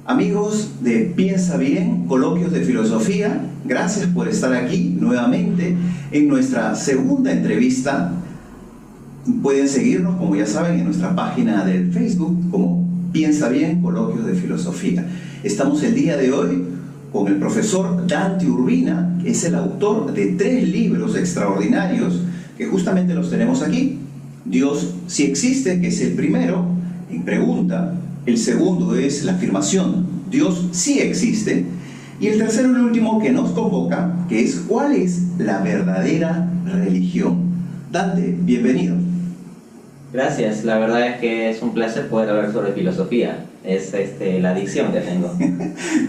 Amigos de Piensa Bien, Coloquios de Filosofía, gracias por estar aquí nuevamente en nuestra segunda entrevista. Pueden seguirnos, como ya saben, en nuestra página del Facebook como Piensa Bien, Coloquios de Filosofía. Estamos el día de hoy con el profesor Dante Urbina, que es el autor de 3 libros extraordinarios que justamente los tenemos aquí. Dios sí existe, que es el primero, en pregunta. El segundo es la afirmación, Dios sí existe. Y el tercero y el último que nos convoca, que es ¿cuál es la verdadera religión? Dante, bienvenido. Gracias, la verdad es que es un placer poder hablar sobre filosofía. Es la adicción que tengo.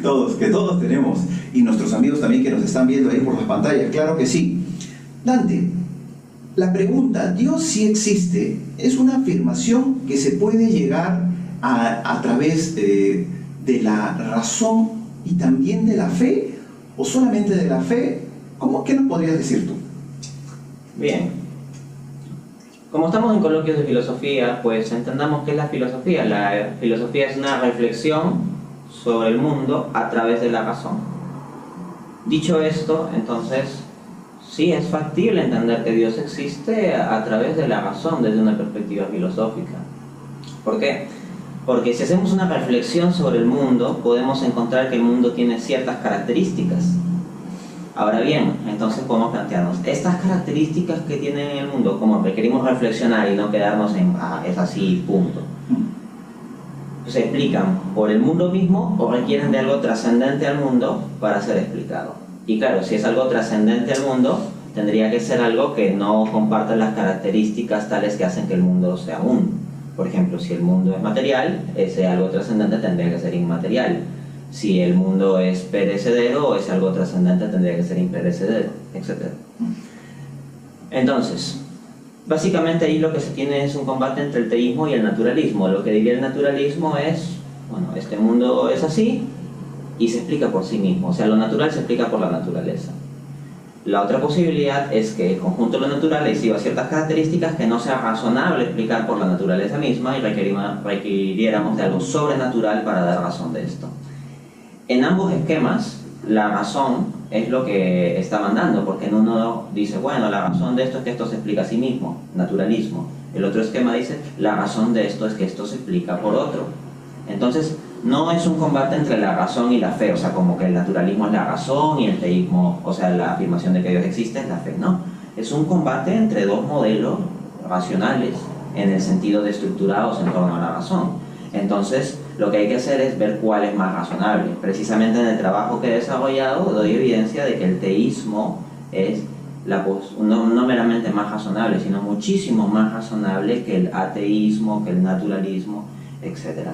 Todos tenemos. Y nuestros amigos también que nos están viendo ahí por las pantallas, claro que sí. Dante, la pregunta, ¿Dios sí existe? Es una afirmación que se puede llegar a través de la razón y también de la fe, o solamente de la fe. ¿Qué nos podrías decir tú? Bien, como estamos en coloquios de filosofía, pues entendamos qué es la filosofía. La filosofía es una reflexión sobre el mundo a través de la razón. Dicho esto, entonces sí es factible entender que Dios existe a través de la razón desde una perspectiva filosófica. ¿Por qué? Porque si hacemos una reflexión sobre el mundo, podemos encontrar que el mundo tiene ciertas características. Ahora bien, entonces podemos plantearnos, estas características que tiene el mundo, como requerimos reflexionar y no quedarnos en, es así, punto. ¿Se explican por el mundo mismo o requieren de algo trascendente al mundo para ser explicado? Y claro, si es algo trascendente al mundo, tendría que ser algo que no comparta las características tales que hacen que el mundo sea uno. Por ejemplo, si el mundo es material, ese algo trascendente tendría que ser inmaterial. Si el mundo es perecedero, ese algo trascendente tendría que ser imperecedero, etc. Entonces, básicamente ahí lo que se tiene es un combate entre el teísmo y el naturalismo. Lo que diría el naturalismo es, bueno, este mundo es así y se explica por sí mismo. O sea, lo natural se explica por la naturaleza. La otra posibilidad es que el conjunto de lo natural exhiba ciertas características que no sea razonable explicar por la naturaleza misma y requiriéramos de algo sobrenatural para dar razón de esto. En ambos esquemas, la razón es lo que está mandando, porque en uno dice, bueno, la razón de esto es que esto se explica a sí mismo, naturalismo. El otro esquema dice, la razón de esto es que esto se explica por otro. Entonces, no es un combate entre la razón y la fe, o sea, como que el naturalismo es la razón y el teísmo, o sea, la afirmación de que Dios existe es la fe, no. Es un combate entre dos modelos racionales, en el sentido de estructurados en torno a la razón. Entonces, lo que hay que hacer es ver cuál es más razonable. Precisamente en el trabajo que he desarrollado doy evidencia de que el teísmo es no meramente más razonable, sino muchísimo más razonable que el ateísmo, que el naturalismo, etc.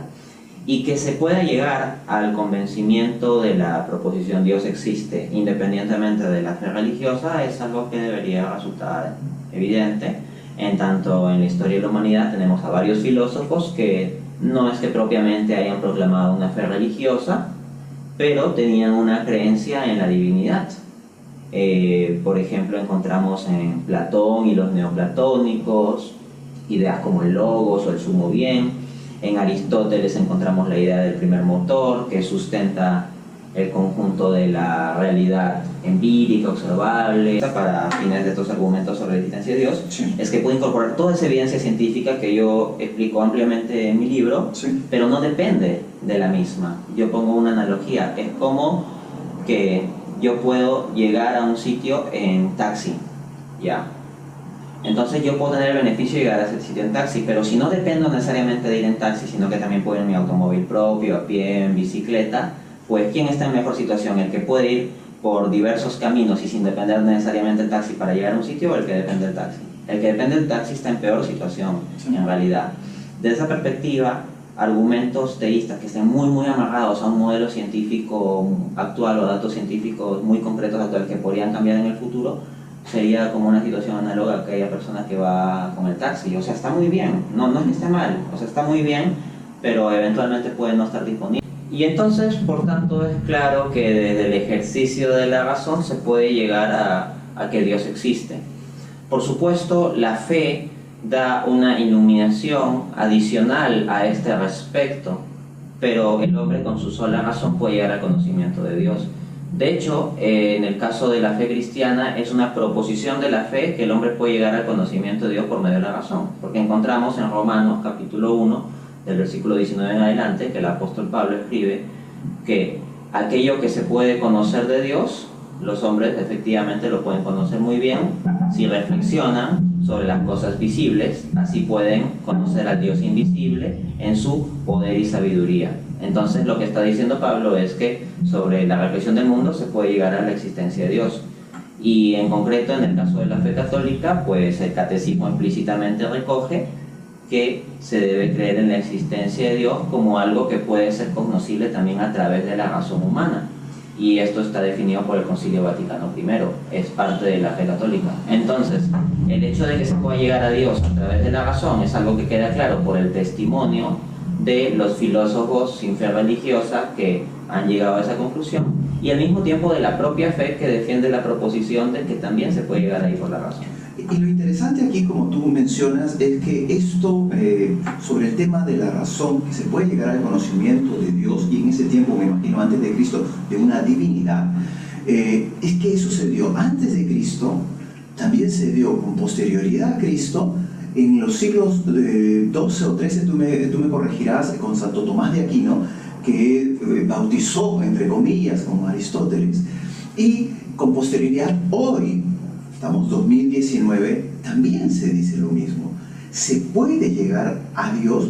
Y que se pueda llegar al convencimiento de la proposición Dios existe independientemente de la fe religiosa es algo que debería resultar evidente. En tanto en la historia de la humanidad tenemos a varios filósofos que no es que propiamente hayan proclamado una fe religiosa, pero tenían una creencia en la divinidad. Por ejemplo, encontramos en Platón y los neoplatónicos ideas como el logos o el sumo bien. En Aristóteles encontramos la idea del primer motor, que sustenta el conjunto de la realidad empírica, observable. Para fines de estos argumentos sobre la existencia de Dios, sí, es que puede incorporar toda esa evidencia científica que yo explico ampliamente en mi libro, sí, pero no depende de la misma. Yo pongo una analogía, es como que yo puedo llegar a un sitio en taxi, ¿ya? Entonces yo puedo tener el beneficio de llegar a ese sitio en taxi, pero si no dependo necesariamente de ir en taxi, sino que también puedo ir en mi automóvil propio, a pie, en bicicleta, pues ¿quién está en mejor situación? ¿El que puede ir por diversos caminos y sin depender necesariamente del taxi para llegar a un sitio o el que depende del taxi? El que depende del taxi está en peor situación, sí, en realidad. Desde esa perspectiva, argumentos teístas que estén muy amarrados a un modelo científico actual o datos científicos muy concretos actuales que podrían cambiar en el futuro, sería como una situación análoga a aquella persona que va con el taxi. O sea, está muy bien, no es que esté mal, o sea, está muy bien, pero eventualmente puede no estar disponible. Y entonces, por tanto, es claro que desde el ejercicio de la razón se puede llegar a que Dios existe. Por supuesto, la fe da una iluminación adicional a este respecto, pero el hombre con su sola razón puede llegar al conocimiento de Dios. De hecho, en el caso de la fe cristiana, es una proposición de la fe que el hombre puede llegar al conocimiento de Dios por medio de la razón, porque encontramos en Romanos capítulo 1, del versículo 19 en adelante, que el apóstol Pablo escribe que aquello que se puede conocer de Dios, los hombres efectivamente lo pueden conocer muy bien si reflexionan sobre las cosas visibles, así pueden conocer al Dios invisible en su poder y sabiduría. Entonces lo que está diciendo Pablo es que sobre la reflexión del mundo se puede llegar a la existencia de Dios. Y en concreto en el caso de la fe católica, pues el catecismo implícitamente recoge que se debe creer en la existencia de Dios como algo que puede ser cognoscible también a través de la razón humana. Y esto está definido por el Concilio Vaticano I, es parte de la fe católica. Entonces, el hecho de que se pueda llegar a Dios a través de la razón es algo que queda claro por el testimonio de los filósofos sin fe religiosa que han llegado a esa conclusión, y al mismo tiempo de la propia fe que defiende la proposición de que también se puede llegar ahí por la razón. Y lo interesante aquí, como tú mencionas, es que esto, sobre el tema de la razón, que se puede llegar al conocimiento de Dios, y en ese tiempo, me imagino, antes de Cristo, de una divinidad, es que eso se dio antes de Cristo, también se dio con posterioridad a Cristo, en los siglos 12 o 13, tú me corregirás, con Santo Tomás de Aquino, que bautizó, entre comillas, como Aristóteles, y con posterioridad hoy, estamos 2019, también se dice lo mismo. Se puede llegar a Dios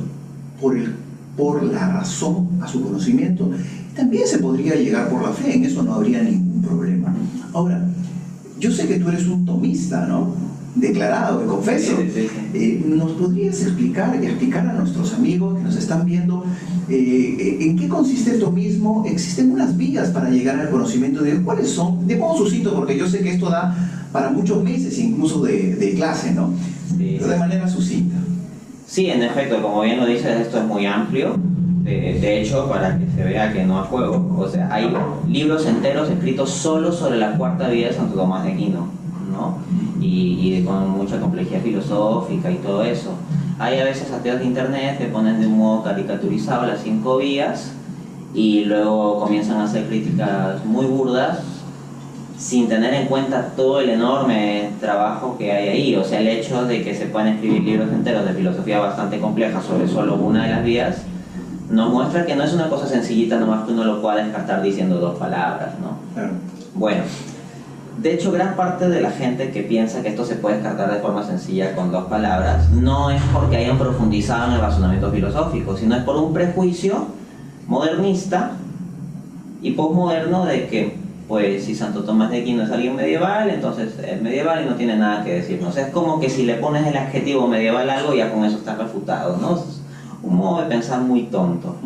por la razón, a su conocimiento, y también se podría llegar por la fe, en eso no habría ningún problema. Ahora, yo sé que tú eres un tomista, ¿no? Declarado, me confeso. Sí. ¿Nos podrías explicar a nuestros amigos que nos están viendo en qué consiste el tomismo? ¿Existen unas vías para llegar al conocimiento de Dios? ¿Cuáles son? De modo sucinto, porque yo sé que esto da para muchos meses incluso de clase, ¿no? Sí. Pero de manera sucinta. Sí, en efecto, como bien lo dices, esto es muy amplio. De hecho, para que se vea que no es juego, o sea, hay libros enteros escritos solo sobre la cuarta vía de Santo Tomás de Aquino, ¿no? Y con mucha complejidad filosófica y todo eso. Hay a veces ateos de internet que ponen de un modo caricaturizado las 5 vías y luego comienzan a hacer críticas muy burdas sin tener en cuenta todo el enorme trabajo que hay ahí. O sea, el hecho de que se puedan escribir libros enteros de filosofía bastante compleja sobre solo una de las vías nos muestra que no es una cosa sencillita nomás que uno lo pueda descartar diciendo 2 palabras, ¿no? Claro. Bueno, de hecho, gran parte de la gente que piensa que esto se puede descartar de forma sencilla con 2 palabras no es porque hayan profundizado en el razonamiento filosófico, sino es por un prejuicio modernista y posmoderno de que, pues, si Santo Tomás de Aquino es alguien medieval, entonces es medieval y no tiene nada que decirnos. Es como que si le pones el adjetivo medieval a algo, ya con eso está refutado, ¿no? Es un modo de pensar muy tonto.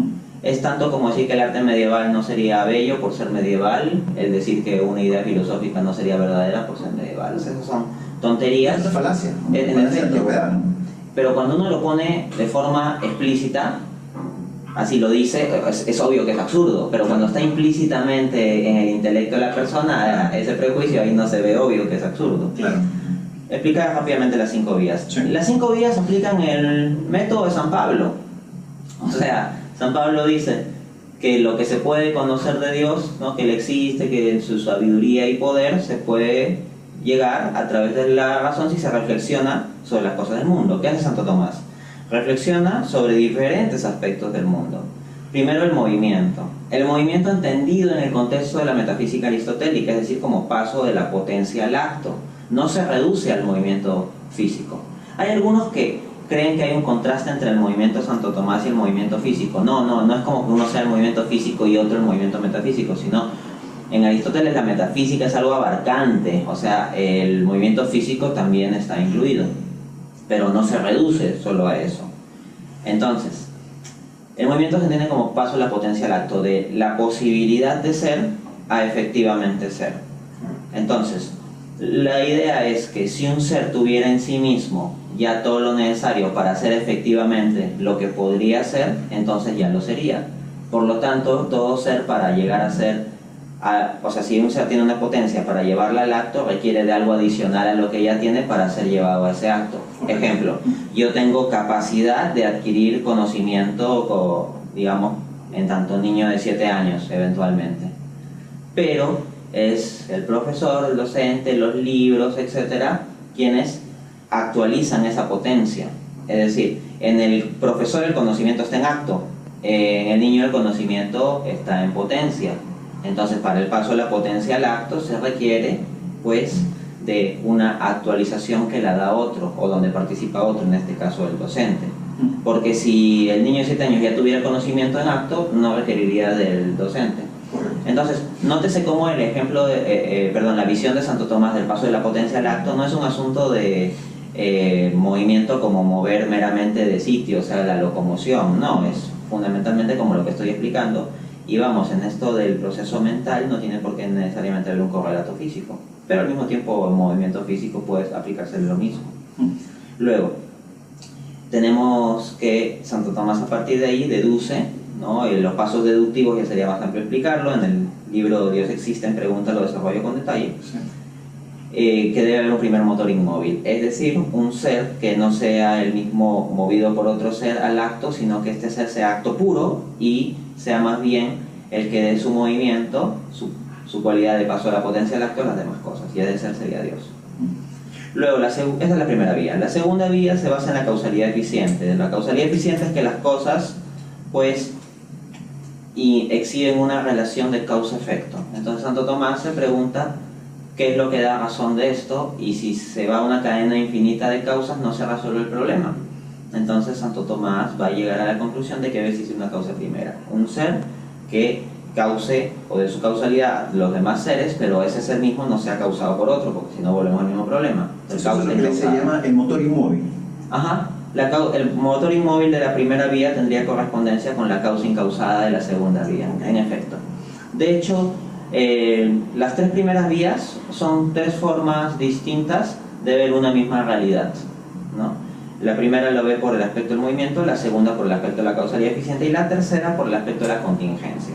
Es tanto como decir que el arte medieval no sería bello por ser medieval, es decir, que una idea filosófica no sería verdadera por ser medieval. O sea, esas son tonterías. Es una falacia, ¿no? En Falacia efecto, antigüedad, ¿no? pero cuando uno lo pone de forma explícita, así lo dice, es obvio que es absurdo, pero cuando está implícitamente en el intelecto de la persona, ese prejuicio ahí no se ve obvio que es absurdo. Claro. Explicar rápidamente las 5 vías. Sí. Las 5 vías aplican el método de San Pablo. O sea, San Pablo dice que lo que se puede conocer de Dios, ¿no? Que Él existe, que en su sabiduría y poder se puede llegar a través de la razón si se reflexiona sobre las cosas del mundo. ¿Qué hace Santo Tomás? Reflexiona sobre diferentes aspectos del mundo. Primero, el movimiento. El movimiento entendido en el contexto de la metafísica aristotélica, es decir, como paso de la potencia al acto. No se reduce al movimiento físico. Hay algunos que creen que hay un contraste entre el movimiento de Santo Tomás y el movimiento físico. No es como que uno sea el movimiento físico y otro el movimiento metafísico, sino en Aristóteles la metafísica es algo abarcante, o sea, el movimiento físico también está incluido, pero no se reduce solo a eso. Entonces, el movimiento se entiende como paso de la potencia al acto, de la posibilidad de ser a efectivamente ser. Entonces, la idea es que si un ser tuviera en sí mismo ya todo lo necesario para ser efectivamente lo que podría ser, entonces ya lo sería. Por lo tanto, todo ser para llegar a ser, o sea, si un ser tiene una potencia para llevarla al acto, requiere de algo adicional a lo que ya tiene para ser llevado a ese acto. Ejemplo, yo tengo capacidad de adquirir conocimiento, digamos, en tanto niño de 7 años eventualmente. Pero es el profesor, el docente, los libros, etcétera, quienes actualizan esa potencia. Es decir, en el profesor el conocimiento está en acto, en el niño el conocimiento está en potencia. Entonces, para el paso de la potencia al acto se requiere, pues, de una actualización que la da otro, o donde participa otro, en este caso el docente. Porque si el niño de 7 años ya tuviera conocimiento en acto, no requeriría del docente. Entonces, nótese cómo el ejemplo la visión de Santo Tomás del paso de la potencia al acto no es un asunto de movimiento como mover meramente de sitio, o sea, la locomoción, no, es fundamentalmente como lo que estoy explicando. Y vamos, en esto del proceso mental no tiene por qué necesariamente haber un correlato físico, pero al mismo tiempo el movimiento físico puede aplicarse lo mismo. Luego, tenemos que Santo Tomás a partir de ahí deduce, ¿no? Los pasos deductivos ya sería más amplio explicarlo, en el libro Dios existe, en pregunta lo desarrollo con detalle. Sí. Que debe haber un primer motor inmóvil, es decir, un ser que no sea el mismo movido por otro ser al acto, sino que este ser sea acto puro y sea más bien el que dé su movimiento, su cualidad de paso de la potencia al acto a las demás cosas, y ese ser sería Dios. Luego, esa es la primera vía. La segunda vía se basa en la causalidad eficiente. La causalidad eficiente es que las cosas, pues, exhiben una relación de causa-efecto. Entonces Santo Tomás se pregunta qué es lo que da razón de esto, y si se va a una cadena infinita de causas no se resuelve el problema. Entonces Santo Tomás va a llegar a la conclusión de que debe existir una causa primera, un ser que cause o de su causalidad los demás seres, pero ese ser mismo no sea causado por otro, porque si no volvemos al mismo problema. Eso es lo que se llama el motor inmóvil. Ajá. El motor inmóvil de la primera vía tendría correspondencia con la causa incausada de la segunda vía, en efecto. De hecho, las tres primeras vías son tres formas distintas de ver una misma realidad, ¿no? La primera lo ve por el aspecto del movimiento, la segunda por el aspecto de la causalidad eficiente y la tercera por el aspecto de la contingencia.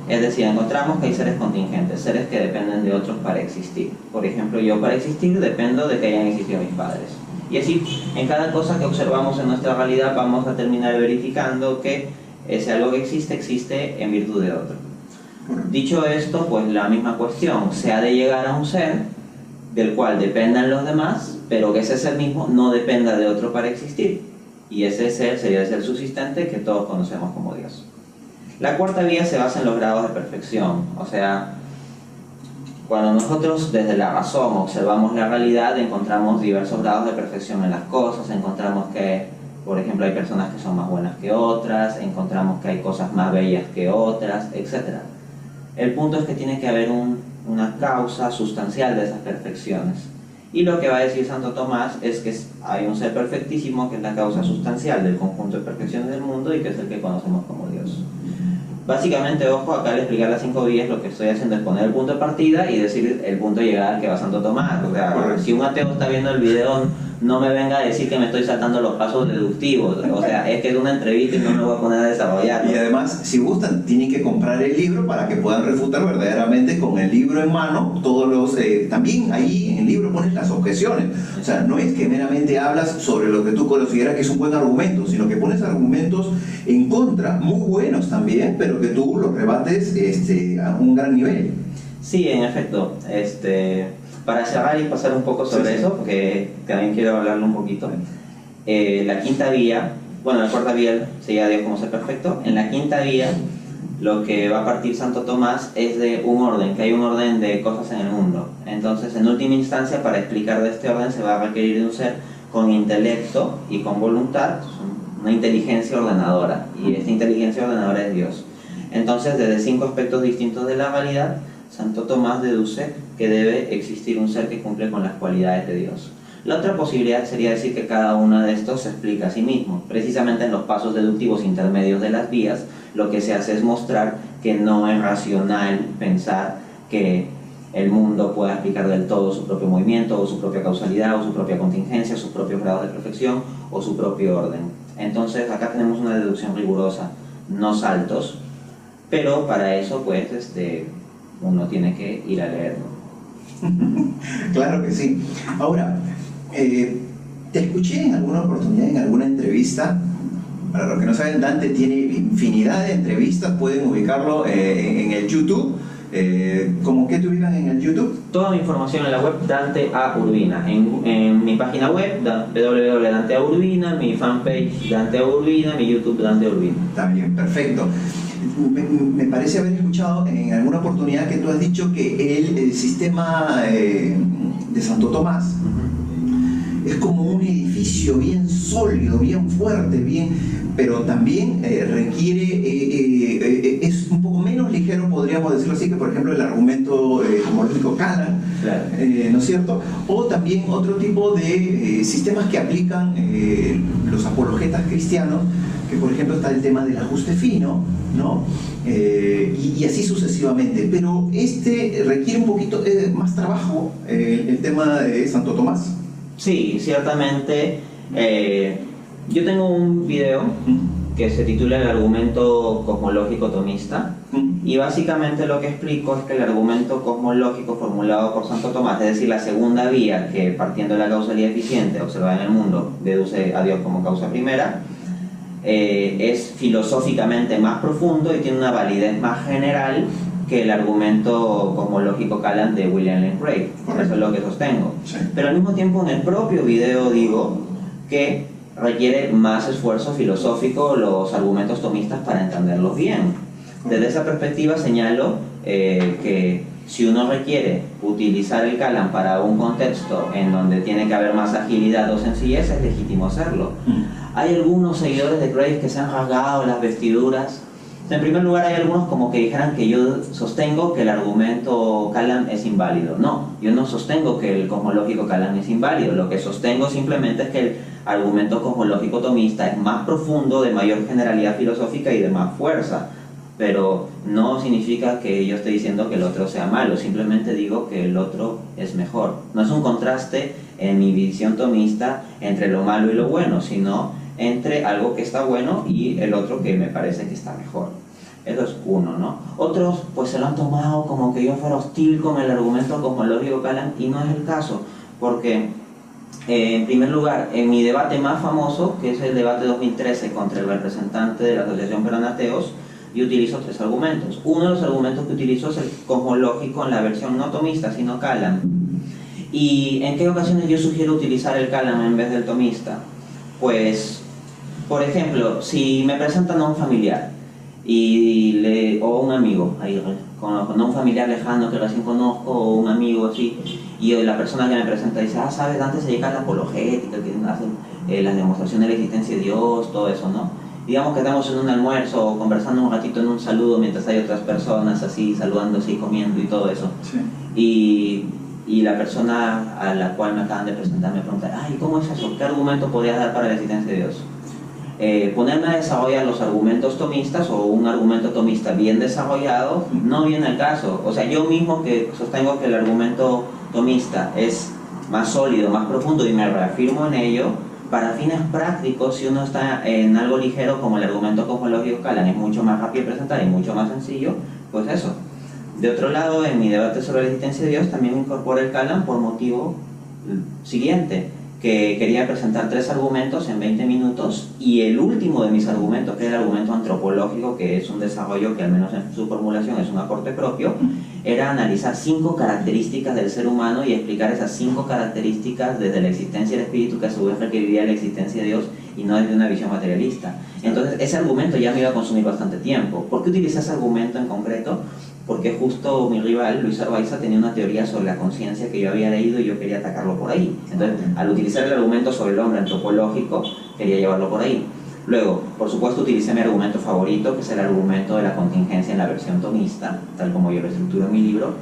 Es decir, encontramos que hay seres contingentes, seres que dependen de otros para existir. Por ejemplo, yo para existir dependo de que hayan existido mis padres. Y así, en cada cosa que observamos en nuestra realidad vamos a terminar verificando que ese algo que existe en virtud de otro. Dicho esto, pues la misma cuestión, se ha de llegar a un ser del cual dependan los demás, pero que ese ser mismo no dependa de otro para existir. Y ese ser sería el ser subsistente que todos conocemos como Dios. La cuarta vía se basa en los grados de perfección, o sea, cuando nosotros desde la razón observamos la realidad, encontramos diversos grados de perfección en las cosas, encontramos que, por ejemplo, hay personas que son más buenas que otras, encontramos que hay cosas más bellas que otras, etc. El punto es que tiene que haber una causa sustancial de esas perfecciones. Y lo que va a decir Santo Tomás es que hay un ser perfectísimo que es la causa sustancial del conjunto de perfecciones del mundo y que es el que conocemos como Dios. Básicamente, ojo, acá al explicar las 5 vías lo que estoy haciendo es poner el punto de partida y decir el punto de llegada al que va Santo Tomás. O sea, si un ateo está viendo el video, no me venga a decir que me estoy saltando los pasos deductivos. O sea, es que es una entrevista y no me voy a poner a desarrollar. Y además, si gustan, tienen que comprar el libro para que puedan refutar verdaderamente con el libro en mano todos los... también ahí en el libro pones las objeciones. O sea, no es que meramente hablas sobre lo que tú consideras que es un buen argumento, sino que pones argumentos en contra, muy buenos también, pero que tú los rebates a un gran nivel. Sí, en efecto. Para cerrar y pasar un poco sobre eso, porque también quiero hablarlo un poquito. La quinta vía, bueno, la cuarta vía sería Dios como ser perfecto. En la quinta vía, lo que va a partir Santo Tomás es de un orden, que hay un orden de cosas en el mundo. Entonces, en última instancia, para explicar de este orden se va a requerir de un ser con intelecto y con voluntad, una inteligencia ordenadora. Y esta inteligencia ordenadora es Dios. Entonces, desde 5 aspectos distintos de la realidad, Santo Tomás deduce que debe existir un ser que cumple con las cualidades de Dios. La otra posibilidad sería decir que cada uno de estos se explica a sí mismo. Precisamente en los pasos deductivos intermedios de las vías, lo que se hace es mostrar que no es racional pensar que el mundo pueda explicar del todo su propio movimiento, o su propia causalidad, o su propia contingencia, sus propios grados de perfección, o su propio orden. Entonces acá tenemos una deducción rigurosa, no saltos, pero para eso pues uno tiene que ir a leerlo. Claro que sí. Ahora, te escuché en alguna oportunidad, en alguna entrevista, para los que no saben, Dante tiene infinidad de entrevistas, pueden ubicarlo en el YouTube. ¿Cómo que te ubican en el YouTube? Toda mi información en la web Dante A. Urbina, en mi página web www.danteaurbina, mi fanpage Dante A. Urbina, mi YouTube Dante Urbina. Está bien, perfecto. Me parece haber escuchado en alguna oportunidad que tú has dicho que el sistema de Santo Tomás es como un edificio bien sólido, bien fuerte, pero también requiere, es un poco menos ligero, podríamos decirlo así, que por ejemplo el argumento homológico Kalam, Claro. ¿no es cierto? O también otro tipo de sistemas que aplican los apologetas cristianos, que por ejemplo está el tema del ajuste fino, ¿no? Y así sucesivamente, pero este requiere un poquito más trabajo, el tema de Santo Tomás. Sí, ciertamente. Yo tengo un video que se titula El argumento cosmológico tomista, y básicamente lo que explico es que el argumento cosmológico formulado por Santo Tomás, es decir, la segunda vía que, partiendo de la causalidad eficiente observada en el mundo, deduce a Dios como causa primera, es filosóficamente más profundo y tiene una validez más general que el argumento cosmológico Kalam de William Lane Craig. Eso es lo que sostengo. Sí. Pero al mismo tiempo en el propio video digo que requiere más esfuerzo filosófico los argumentos tomistas para entenderlos bien. Desde esa perspectiva señalo que si uno requiere utilizar el Kalam para un contexto en donde tiene que haber más agilidad o sencillez, es legítimo hacerlo. Hay algunos seguidores de Craig que se han rasgado las vestiduras. En primer lugar, hay algunos como que dijeran que yo sostengo que el argumento Kalam es inválido. No, yo no sostengo que el cosmológico Kalam es inválido. Lo que sostengo simplemente es que el argumento cosmológico tomista es más profundo, de mayor generalidad filosófica y de más fuerza. Pero no significa que yo esté diciendo que el otro sea malo, simplemente digo que el otro es mejor. No es un contraste en mi visión tomista entre lo malo y lo bueno, sino entre algo que está bueno y el otro que me parece que está mejor. Eso es uno, ¿no? Otros pues se lo han tomado como que yo fuera hostil con el argumento cosmológico Kalam, y no es el caso, porque en primer lugar, en mi debate más famoso, que es el debate 2013 contra el representante de la Asociación Peruana de Ateos, yo utilizo tres argumentos. Uno de los argumentos que utilizo es el cosmológico en la versión no tomista, sino Kalam. ¿Y en qué ocasiones yo sugiero utilizar el Kalam en vez del tomista? Pues, por ejemplo, si me presentan a un familiar o un amigo, ahí conozco, no un familiar lejano que recién conozco, o un amigo así, y la persona que me presenta dice, sabes, antes se llega a la apologética, que hacen las demostraciones de la existencia de Dios, todo eso, ¿no? Digamos que estamos en un almuerzo o conversando un ratito en un saludo mientras hay otras personas así saludándose y comiendo y todo eso. Sí. Y la persona a la cual me acaban de presentar me pregunta, ¿cómo es eso? ¿Qué argumento podrías dar para la existencia de Dios? Ponerme a desarrollar los argumentos tomistas o un argumento tomista bien desarrollado no viene al caso. O sea, yo mismo que sostengo que el argumento tomista es más sólido, más profundo, y me reafirmo en ello, para fines prácticos, si uno está en algo ligero como el argumento cosmológico Kalam, es mucho más rápido de presentar y mucho más sencillo, pues eso. De otro lado, en mi debate sobre la existencia de Dios también incorporé el Kalam por motivo siguiente, que quería presentar 3 argumentos en 20 minutos, y el último de mis argumentos, que es el argumento antropológico, que es un desarrollo que al menos en su formulación es un aporte propio, era analizar 5 características del ser humano y explicar esas 5 características desde la existencia del espíritu, que a su vez requeriría la existencia de Dios y no desde una visión materialista. Entonces ese argumento ya me iba a consumir bastante tiempo. ¿Por qué utilicé ese argumento en concreto? Porque justo mi rival, Luis Arbaiza, tenía una teoría sobre la conciencia que yo había leído y yo quería atacarlo por ahí. Entonces, al utilizar el argumento sobre el hombre antropológico, quería llevarlo por ahí. Luego, por supuesto, utilicé mi argumento favorito, que es el argumento de la contingencia en la versión tomista, tal como yo lo estructuro en mi libro.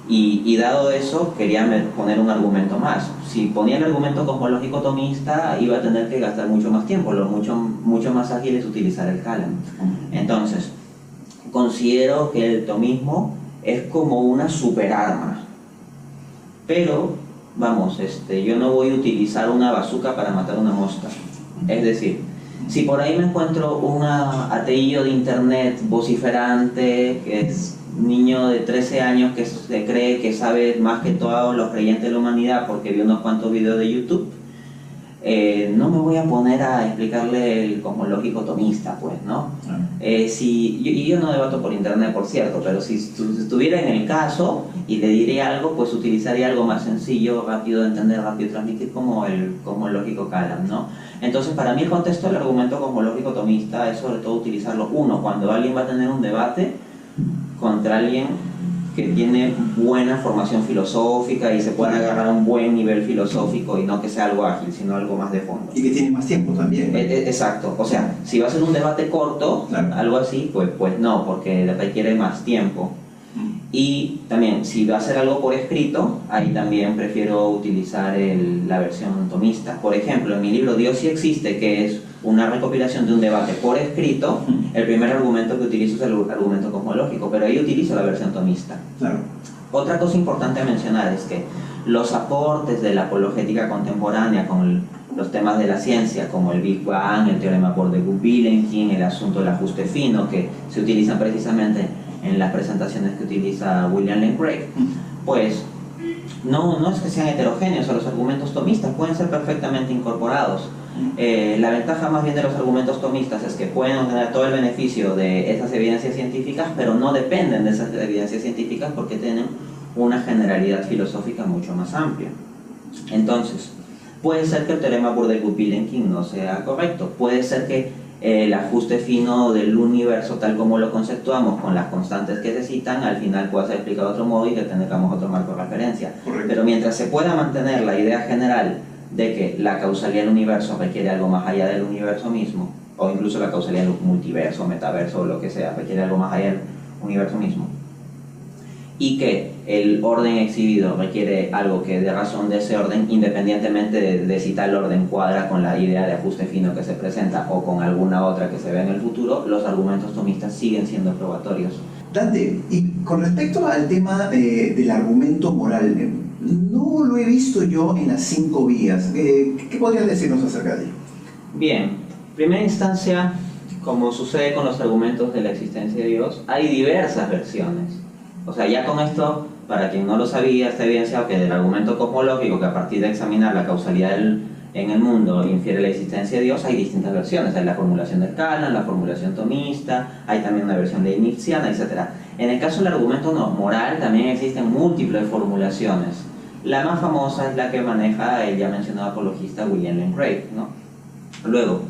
Y dado eso, quería poner un argumento más. Si ponía el argumento cosmológico tomista, iba a tener que gastar mucho más tiempo. Lo mucho más ágil es utilizar el Kalam. Entonces, considero que el tomismo es como una superarma, pero vamos, yo no voy a utilizar una bazooka para matar una mosca. Es decir, si por ahí me encuentro un ateío de internet vociferante, que es niño de 13 años que se cree que sabe más que todos los creyentes de la humanidad porque vio unos cuantos videos de YouTube, no me voy a poner a explicarle el cosmológico tomista, pues, ¿no? Yo no debato por internet, por cierto, pero si estuviera en el caso y le diría algo, pues utilizaría algo más sencillo, rápido de entender, rápido de transmitir, como el cosmológico Kalam, ¿no? Entonces, para mí el contexto del argumento cosmológico tomista es sobre todo utilizarlo, uno, cuando alguien va a tener un debate contra alguien que tiene buena formación filosófica y se puede agarrar a un buen nivel filosófico, y no que sea algo ágil, sino algo más de fondo. Y que tiene más tiempo también. Exacto. O sea, si va a ser un debate corto, claro, algo así, pues no, porque requiere más tiempo. Y también, si va a ser algo por escrito, ahí también prefiero utilizar la versión tomista. Por ejemplo, en mi libro Dios sí existe, que es una recopilación de un debate por escrito, el primer argumento que utilizo es el argumento cosmológico, pero ahí utilizo la versión tomista. Claro. Otra cosa importante a mencionar es que los aportes de la apologética contemporánea con los temas de la ciencia, como el Big Bang, el teorema por de Guth-Vilenkin, el asunto del ajuste fino, que se utilizan precisamente en las presentaciones que utiliza William Lane Craig, pues no es que sean heterogéneos, o los argumentos tomistas pueden ser perfectamente incorporados. La ventaja más bien de los argumentos tomistas es que pueden obtener todo el beneficio de esas evidencias científicas, pero no dependen de esas evidencias científicas porque tienen una generalidad filosófica mucho más amplia. Entonces, puede ser que el teorema por de Guth-Vilenkin no sea correcto, puede ser que el ajuste fino del universo tal como lo conceptuamos con las constantes que se citan al final pueda ser explicado de otro modo y que tengamos otro marco de referencia. Correcto. Pero mientras se pueda mantener la idea general de que la causalidad del universo requiere algo más allá del universo mismo, o incluso la causalidad del multiverso, metaverso o lo que sea, requiere algo más allá del universo mismo, y que el orden exhibido requiere algo que dé razón de ese orden, independientemente de si tal orden cuadra con la idea de ajuste fino que se presenta o con alguna otra que se ve en el futuro, los argumentos tomistas siguen siendo probatorios. Dante, y con respecto al tema del argumento moral, no lo he visto yo en las 5 vías. ¿Qué podrías decirnos acerca de ello? Bien, en primera instancia, como sucede con los argumentos de la existencia de Dios, hay diversas versiones. O sea, ya con esto, para quien no lo sabía, está evidenciado que del argumento cosmológico, que a partir de examinar la causalidad en el mundo infiere la existencia de Dios, hay distintas versiones. Hay la formulación de Kalam, la formulación tomista, hay también una versión leibniziana, etc. En el caso del argumento moral también existen múltiples formulaciones. La más famosa es la que maneja el ya mencionado apologista William Lane Craig, ¿no? Luego,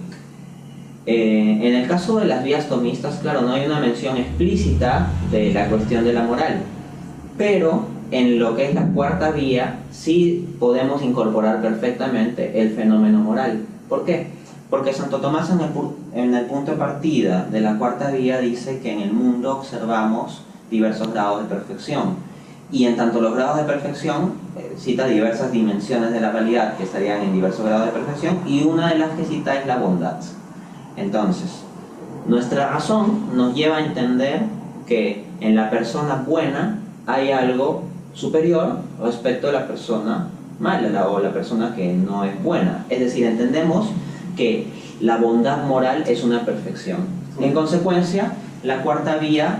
en el caso de las vías tomistas, claro, no hay una mención explícita de la cuestión de la moral, pero en lo que es la cuarta vía sí podemos incorporar perfectamente el fenómeno moral. ¿Por qué? Porque Santo Tomás en el punto de partida de la cuarta vía dice que en el mundo observamos diversos grados de perfección, y en tanto los grados de perfección cita diversas dimensiones de la realidad que estarían en diversos grados de perfección, y una de las que cita es la bondad. Entonces, nuestra razón nos lleva a entender que en la persona buena hay algo superior respecto a la persona mala o la persona que no es buena. Es decir, entendemos que la bondad moral es una perfección. En consecuencia, la cuarta vía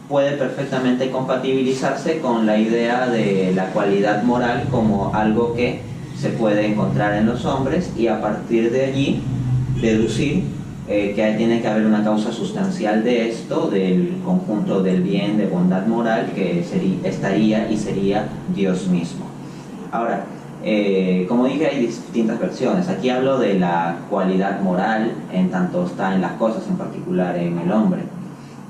puede perfectamente compatibilizarse con la idea de la cualidad moral como algo que se puede encontrar en los hombres, y a partir de allí deducir que tiene que haber una causa sustancial de esto, del conjunto del bien, de bondad moral, que estaría y sería Dios mismo. Ahora, como dije, hay distintas versiones. Aquí hablo de la cualidad moral, en tanto está en las cosas, en particular en el hombre.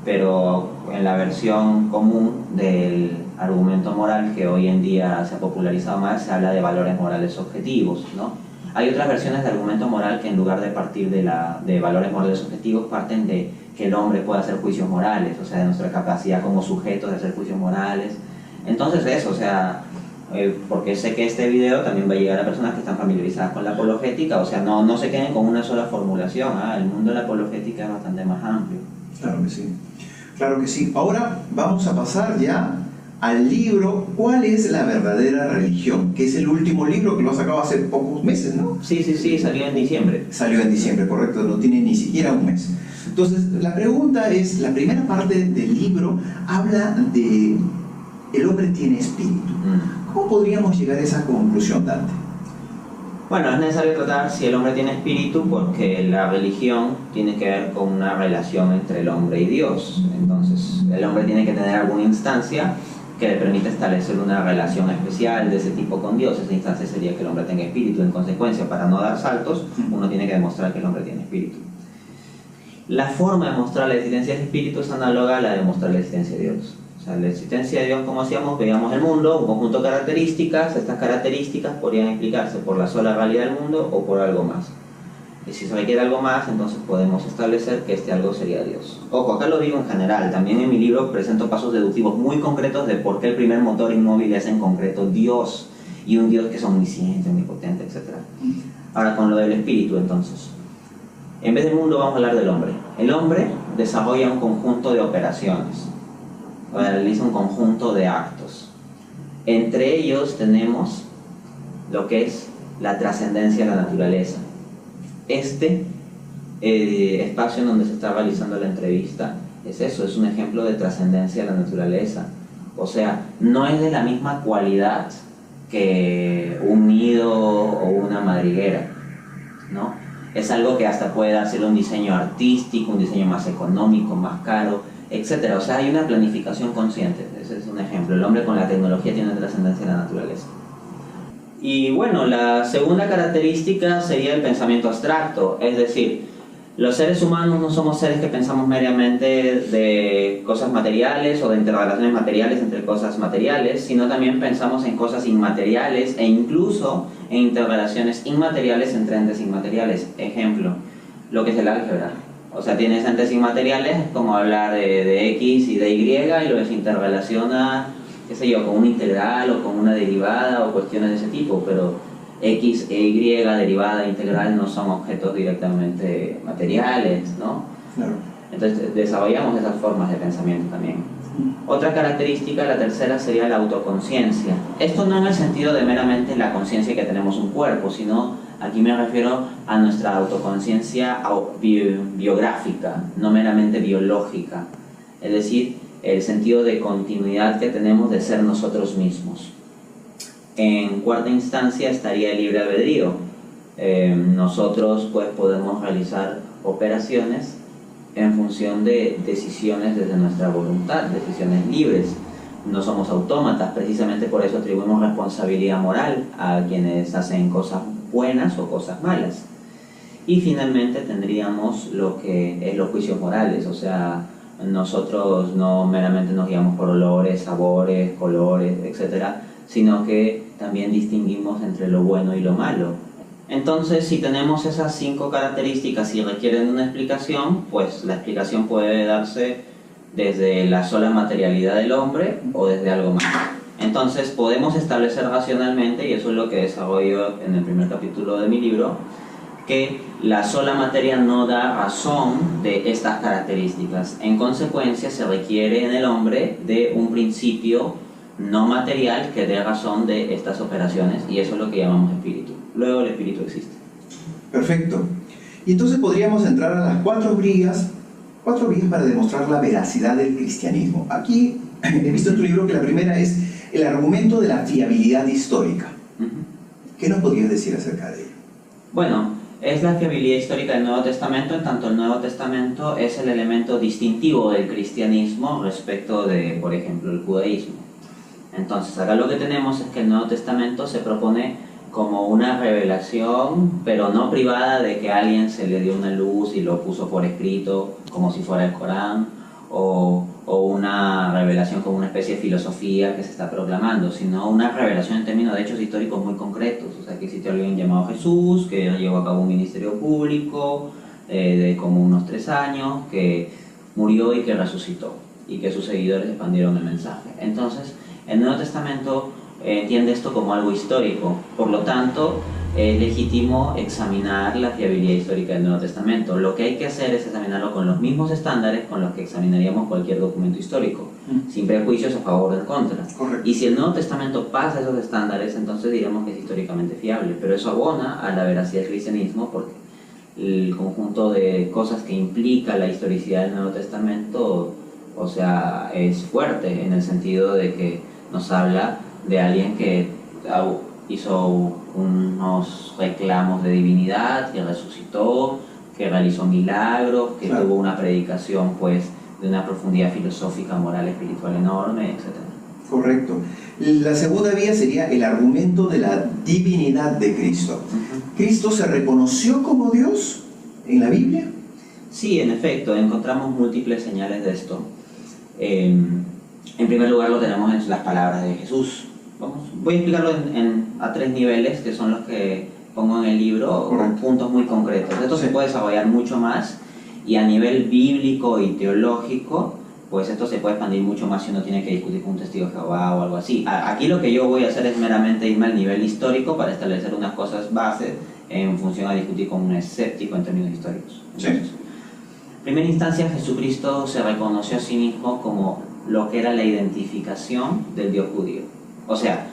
Pero en la versión común del argumento moral, que hoy en día se ha popularizado más, se habla de valores morales objetivos, ¿no? Hay otras versiones de argumento moral que, en lugar de partir de valores morales objetivos, parten de que el hombre puede hacer juicios morales, o sea, de nuestra capacidad como sujeto de hacer juicios morales. Entonces eso, o sea, porque sé que este video también va a llegar a personas que están familiarizadas con la apologética, o sea, no se queden con una sola formulación, el mundo de la apologética es bastante más amplio. Claro que sí, claro que sí. Ahora vamos a pasar ya al libro ¿Cuál es la verdadera religión?, que es el último libro, que lo ha sacado hace pocos meses, ¿no? Sí, salió en diciembre. Salió en diciembre, correcto, no tiene ni siquiera un mes. Entonces, la pregunta es, la primera parte del libro habla de el hombre tiene espíritu. ¿Cómo podríamos llegar a esa conclusión, Dante? Bueno, es necesario tratar si el hombre tiene espíritu porque la religión tiene que ver con una relación entre el hombre y Dios. Entonces, el hombre tiene que tener alguna instancia que le permita establecer una relación especial de ese tipo con Dios. Esa instancia sería que el hombre tenga espíritu. En consecuencia, para no dar saltos, uno tiene que demostrar que el hombre tiene espíritu. La forma de mostrar la existencia del espíritu es análoga a la de mostrar la existencia de Dios. O sea, la existencia de Dios, como hacíamos, veíamos el mundo, un conjunto de características. Estas características podrían explicarse por la sola realidad del mundo o por algo más. Y si se requiere algo más, entonces podemos establecer que este algo sería Dios. Ojo, acá lo digo en general. También en mi libro presento pasos deductivos muy concretos de por qué el primer motor inmóvil es en concreto Dios. Y un Dios que es omnisciente, omnipotente, etc. Ahora, con lo del espíritu, entonces. En vez del mundo vamos a hablar del hombre. El hombre desarrolla un conjunto de operaciones. Realiza un conjunto de actos. Entre ellos tenemos lo que es la trascendencia de la naturaleza. Este espacio en donde se está realizando la entrevista es eso, es un ejemplo de trascendencia de la naturaleza. O sea, no es de la misma cualidad que un nido o una madriguera, ¿no? Es algo que hasta puede darse un diseño artístico, un diseño más económico, más caro, etcétera. O sea, hay una planificación consciente. Ese es un ejemplo. El hombre con la tecnología tiene trascendencia de la naturaleza. Y bueno, la segunda característica sería el pensamiento abstracto. Es decir, los seres humanos no somos seres que pensamos meramente de cosas materiales o de interrelaciones materiales entre cosas materiales, sino también pensamos en cosas inmateriales e incluso en interrelaciones inmateriales entre entes inmateriales. Ejemplo, lo que es el álgebra. O sea, tienes entes inmateriales, como hablar de X y de Y, y lo desinterrelaciona, qué sé yo, con una integral o con una derivada o cuestiones de ese tipo, pero X e Y, derivada e integral, no son objetos directamente materiales, ¿no? Claro. Entonces desarrollamos esas formas de pensamiento también. Otra característica, la tercera, sería la autoconciencia. Esto no en el sentido de meramente la conciencia que tenemos un cuerpo, sino aquí me refiero a nuestra autoconciencia biográfica, no meramente biológica. Es decir, el sentido de continuidad que tenemos de ser nosotros mismos. En cuarta instancia estaría el libre albedrío. Nosotros pues podemos realizar operaciones en función de decisiones desde nuestra voluntad, decisiones libres. No somos autómatas, precisamente por eso atribuimos responsabilidad moral a quienes hacen cosas buenas o cosas malas. Y finalmente tendríamos lo que es los juicios morales, o sea, nosotros no meramente nos guiamos por olores, sabores, colores, etcétera, sino que también distinguimos entre lo bueno y lo malo. Entonces, si tenemos esas 5 características y requieren una explicación, pues la explicación puede darse desde la sola materialidad del hombre o desde algo más. Entonces, podemos establecer racionalmente, y eso es lo que desarrollo en el primer capítulo de mi libro, que la sola materia no da razón de estas características. En consecuencia, se requiere en el hombre de un principio no material que dé razón de estas operaciones, y eso es lo que llamamos espíritu. Luego el espíritu existe. Perfecto. Y entonces podríamos entrar a las 4 vías para demostrar la veracidad del cristianismo. Aquí he visto en tu libro que la primera es el argumento de la fiabilidad histórica. ¿Qué nos podrías decir acerca de ello? Bueno, es la fiabilidad histórica del Nuevo Testamento, en tanto el Nuevo Testamento es el elemento distintivo del cristianismo respecto de, por ejemplo, el judaísmo. Entonces, acá lo que tenemos es que el Nuevo Testamento se propone como una revelación, pero no privada de que a alguien se le dio una luz y lo puso por escrito, como si fuera el Corán, o una revelación como una especie de filosofía que se está proclamando, sino una revelación en términos de hechos históricos muy concretos. O sea, que existió alguien llamado Jesús, que llevó a cabo un ministerio público de como unos 3 años, que murió y que resucitó, y que sus seguidores expandieron el mensaje. Entonces, el Nuevo Testamento entiende esto como algo histórico, por lo tanto es legítimo examinar la fiabilidad histórica del Nuevo Testamento. Lo que hay que hacer es examinarlo con los mismos estándares con los que examinaríamos cualquier documento histórico, sin prejuicios a favor o en contra. Correcto. Y si el Nuevo Testamento pasa esos estándares, entonces diríamos que es históricamente fiable, pero eso abona a la veracidad del cristianismo, porque el conjunto de cosas que implica la historicidad del Nuevo Testamento, o sea, es fuerte en el sentido de que nos habla de alguien que hizo unos reclamos de divinidad, que resucitó, que realizó milagros, que Claro. tuvo una predicación pues de una profundidad filosófica, moral, espiritual enorme, etc. Correcto. La segunda vía sería el argumento de la divinidad de Cristo. ¿Cristo se reconoció como Dios en la Biblia? Sí, en efecto, encontramos múltiples señales de esto. En primer lugar lo tenemos en las palabras de Jesús. Voy a explicarlo a 3 niveles, que son los que pongo en el libro, con Correcto. puntos muy concretos. Esto se puede desarrollar mucho más, y a nivel bíblico y teológico, pues esto se puede expandir mucho más si uno tiene que discutir con un testigo de Jehová o algo así. Aquí lo que yo voy a hacer es meramente irme al nivel histórico para establecer unas cosas bases en función a discutir con un escéptico en términos históricos. Entonces, en primera instancia, Jesucristo se reconoció a sí mismo como lo que era la identificación del Dios judío. O sea,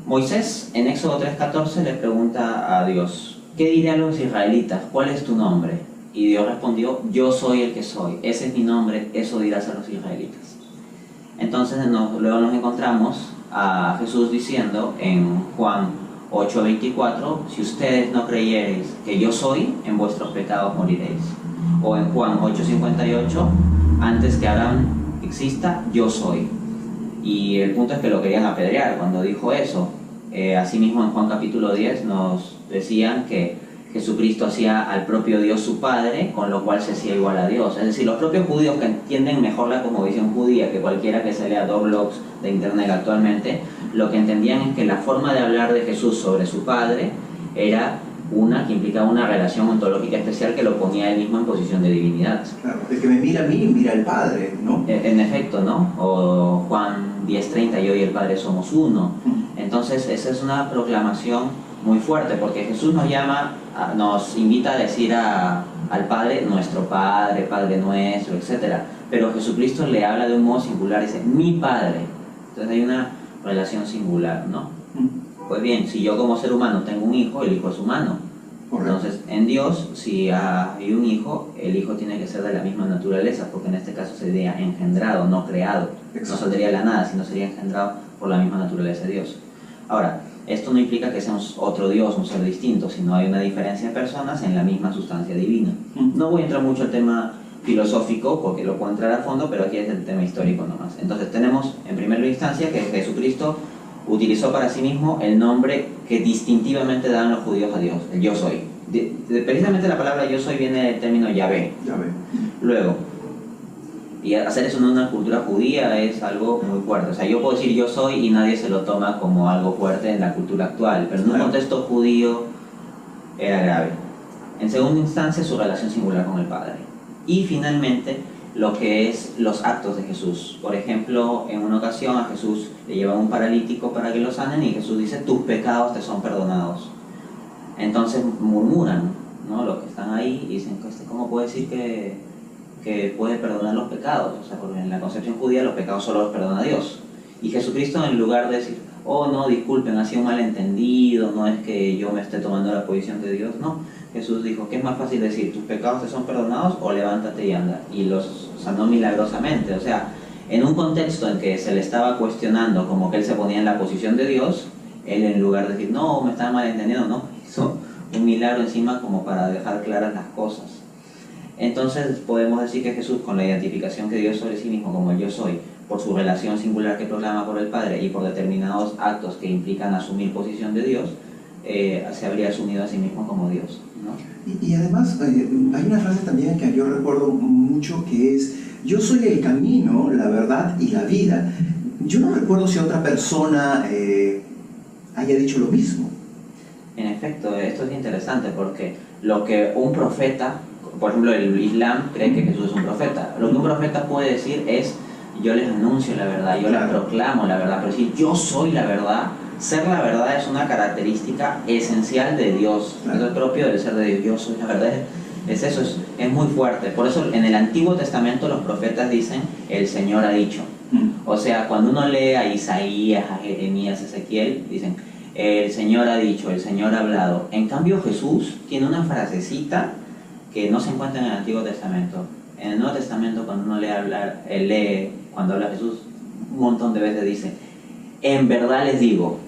Moisés en Éxodo 3:14 le pregunta a Dios: ¿qué diré a los israelitas? ¿Cuál es tu nombre? Y Dios respondió: yo soy el que soy, ese es mi nombre, eso dirás a los israelitas. Entonces luego nos encontramos a Jesús diciendo en Juan 8:24: si ustedes no creyereis que yo soy, en vuestros pecados moriréis. O en Juan 8:58: antes que Abraham exista, yo soy. Y el punto es que lo querían apedrear cuando dijo eso. Asimismo, en Juan capítulo 10 nos decían que Jesucristo hacía al propio Dios su Padre, con lo cual se hacía igual a Dios. Es decir, los propios judíos, que entienden mejor la cosmovisión judía que cualquiera que se lea 2 blogs de internet actualmente, lo que entendían es que la forma de hablar de Jesús sobre su Padre era una que implicaba una relación ontológica especial que lo ponía él mismo en posición de divinidad. Claro, el que me mira a mí, mira al Padre, ¿no? En efecto, ¿no? O Juan 10:30: yo y el Padre somos uno. Entonces, esa es una proclamación muy fuerte, porque Jesús nos invita a decir al Padre, nuestro Padre, Padre nuestro, etc. Pero Jesucristo le habla de un modo singular, dice, mi Padre. Entonces hay una relación singular, ¿no? Pues bien, si yo como ser humano tengo un hijo, el hijo es humano. Correcto. Entonces, en Dios, si hay un hijo, el hijo tiene que ser de la misma naturaleza, porque en este caso sería engendrado, no creado. Exacto. No saldría de la nada, sino sería engendrado por la misma naturaleza de Dios. Ahora, esto no implica que seamos otro Dios, un ser distinto, sino hay una diferencia de personas en la misma sustancia divina. No voy a entrar mucho al tema filosófico, porque lo puedo entrar a fondo, pero aquí es el tema histórico nomás. Entonces tenemos, en primera instancia, que Jesucristo utilizó para sí mismo el nombre que distintivamente dan los judíos a Dios, el yo soy. Precisamente la palabra yo soy viene del término Yahvé. Luego, y hacer eso en una cultura judía es algo muy fuerte. O sea, yo puedo decir yo soy y nadie se lo toma como algo fuerte en la cultura actual, pero en un contexto judío era grave. En segunda instancia, su relación singular con el Padre. Y finalmente, lo que es los actos de Jesús. Por ejemplo, en una ocasión a Jesús le llevan un paralítico para que lo sanen y Jesús dice, tus pecados te son perdonados. Entonces murmuran, ¿no? Los que están ahí y dicen, ¿cómo puede decir que puede perdonar los pecados? O sea, porque en la concepción judía los pecados solo los perdona Dios. Y Jesucristo, en lugar de decir, oh no, disculpen, ha sido un malentendido, no es que yo me esté tomando la posición de Dios, no. Jesús dijo, ¿qué es más fácil decir? ¿Tus pecados te son perdonados o levántate y anda? Y los sanó milagrosamente. O sea, en un contexto en que se le estaba cuestionando como que él se ponía en la posición de Dios, él en lugar de decir, no, me estaba malentendiendo, no, hizo un milagro encima como para dejar claras las cosas. Entonces podemos decir que Jesús, con la identificación que dio sobre sí mismo como el yo soy, por su relación singular que proclama por el Padre y por determinados actos que implican asumir posición de Dios, se habría asumido a sí mismo como Dios, ¿no? Y además hay una frase también que yo recuerdo mucho que es, yo soy el camino, la verdad y la vida. Yo no recuerdo si otra persona haya dicho lo mismo. En efecto, esto es interesante porque lo que un profeta, por ejemplo el Islam cree que Jesús es un profeta, lo que un profeta puede decir es, yo les anuncio la verdad, yo les proclamo la verdad, pero decir yo soy la verdad, ser la verdad es una característica esencial de Dios, es el propio del ser de Dios, yo soy la verdad, es muy fuerte. Por eso en el Antiguo Testamento los profetas dicen, el Señor ha dicho. O sea, cuando uno lee a Isaías, a Jeremías, a Ezequiel, dicen, el Señor ha dicho, el Señor ha hablado. En cambio Jesús tiene una frasecita que no se encuentra en el Antiguo Testamento. En el Nuevo Testamento, cuando uno cuando habla Jesús, un montón de veces dice, en verdad les digo.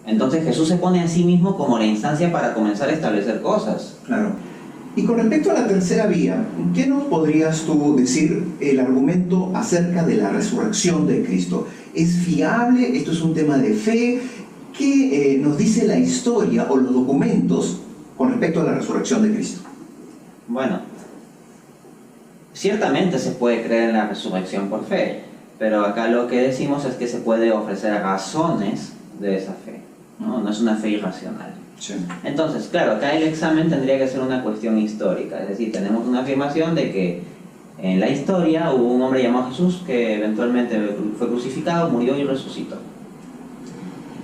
Entonces Jesús se pone a sí mismo como la instancia para comenzar a establecer cosas. Claro. Y con respecto a la tercera vía, ¿qué nos podrías tú decir el argumento acerca de la resurrección de Cristo? ¿Es fiable? ¿Esto es un tema de fe? ¿Qué nos dice la historia o los documentos con respecto a la resurrección de Cristo? Bueno, ciertamente se puede creer en la resurrección por fe, pero acá lo que decimos es que se puede ofrecer razones de esa fe, ¿no? No es una fe irracional. Sí. Entonces, claro, acá el examen tendría que ser una cuestión histórica, es decir, tenemos una afirmación de que en la historia hubo un hombre llamado Jesús que eventualmente fue crucificado, murió y resucitó.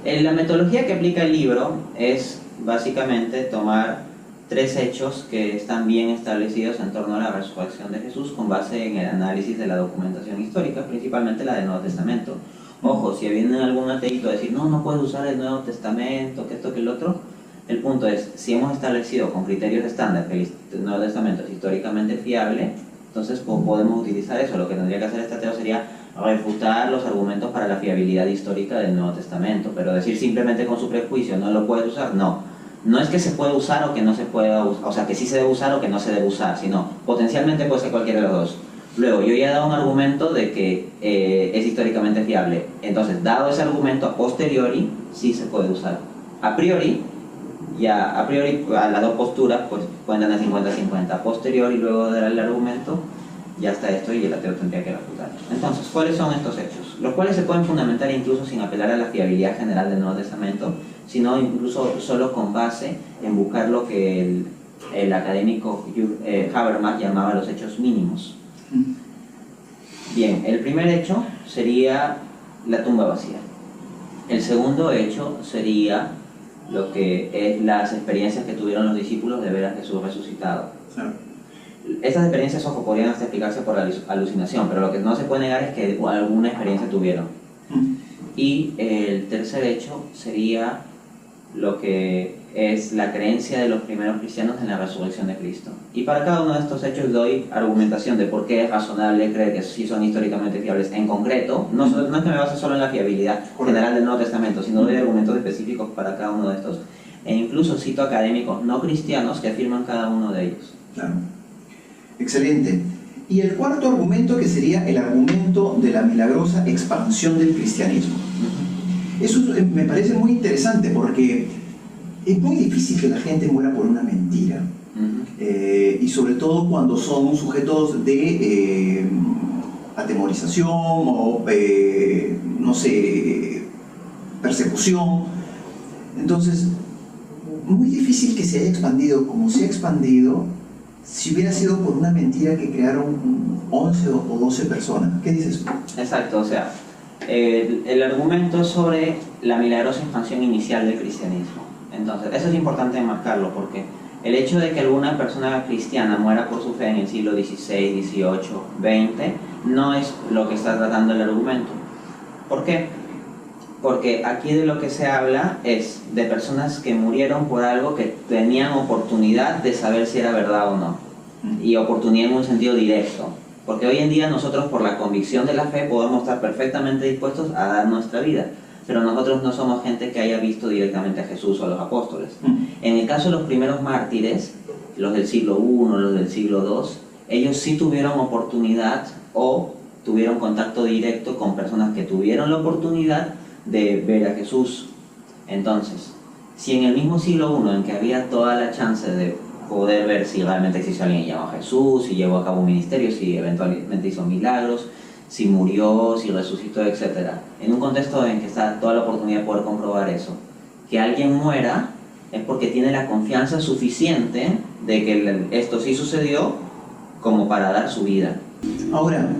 La metodología que aplica el libro es básicamente tomar tres hechos que están bien establecidos en torno a la resurrección de Jesús con base en el análisis de la documentación histórica, principalmente la del Nuevo Testamento. Ojo, si viene algún ateíto a decir, no puedes usar el Nuevo Testamento, que esto, que el otro, el punto es, si hemos establecido con criterios estándar que el Nuevo Testamento es históricamente fiable, entonces podemos utilizar eso. Lo que tendría que hacer este ateo sería refutar los argumentos para la fiabilidad histórica del Nuevo Testamento, pero decir simplemente con su prejuicio, no lo puedes usar, no es que se puede usar o que no se pueda usar, o sea, que sí se debe usar o que no se debe usar, sino potencialmente puede ser cualquiera de los dos. Luego, yo ya he dado un argumento de que es históricamente fiable, entonces, dado ese argumento, a posteriori, sí se puede usar. A priori, a las dos posturas, pues pueden tener 50-50. A posteriori, luego de dar el argumento, ya está esto y el ateo tendría que refutarlo. Entonces, ¿cuáles son estos hechos? Los cuales se pueden fundamentar incluso sin apelar a la fiabilidad general del Nuevo Testamento, sino incluso solo con base en buscar lo que el académico Habermas llamaba los hechos mínimos. Bien, el primer hecho sería la tumba vacía. El segundo hecho sería lo que es las experiencias que tuvieron los discípulos de ver a Jesús resucitado. Estas experiencias, ojo, podrían hasta explicarse por alucinación, pero lo que no se puede negar es que alguna experiencia tuvieron. Y el tercer hecho sería lo que es la creencia de los primeros cristianos en la resurrección de Cristo. Y para cada uno de estos hechos doy argumentación de por qué es razonable creer que sí son históricamente fiables. En concreto, no es que me base solo en la fiabilidad general del Nuevo Testamento, sino doy argumentos específicos para cada uno de estos. E incluso cito académicos no cristianos que afirman cada uno de ellos. Claro. Excelente. Y el cuarto argumento, que sería el argumento de la milagrosa expansión del cristianismo. Eso me parece muy interesante porque es muy difícil que la gente muera por una mentira. Y sobre todo cuando son sujetos de atemorización o, no sé, persecución. Entonces, muy difícil que se haya expandido como se ha expandido si hubiera sido por una mentira que crearon 11 o 12 personas. ¿Qué dices tú? Exacto, o sea, el argumento es sobre la milagrosa expansión inicial del cristianismo. Entonces, eso es importante enmarcarlo porque el hecho de que alguna persona cristiana muera por su fe en el siglo XVI, XVIII, XX no es lo que está tratando el argumento. ¿Por qué? Porque aquí de lo que se habla es de personas que murieron por algo que tenían oportunidad de saber si era verdad o no. Y oportunidad en un sentido directo. Porque hoy en día nosotros, por la convicción de la fe, podemos estar perfectamente dispuestos a dar nuestra vida. Pero nosotros no somos gente que haya visto directamente a Jesús o a los apóstoles. En el caso de los primeros mártires, los del siglo I, los del siglo II, ellos sí tuvieron oportunidad o tuvieron contacto directo con personas que tuvieron la oportunidad de ver a Jesús. Entonces, si en el mismo siglo I, en que había toda la chance de poder ver si realmente existió alguien llamado Jesús, si llevó a cabo un ministerio, si eventualmente hizo milagros, si murió, si resucitó, etc. En un contexto en que está toda la oportunidad de poder comprobar eso, que alguien muera es porque tiene la confianza suficiente de que esto sí sucedió como para dar su vida. Ahora,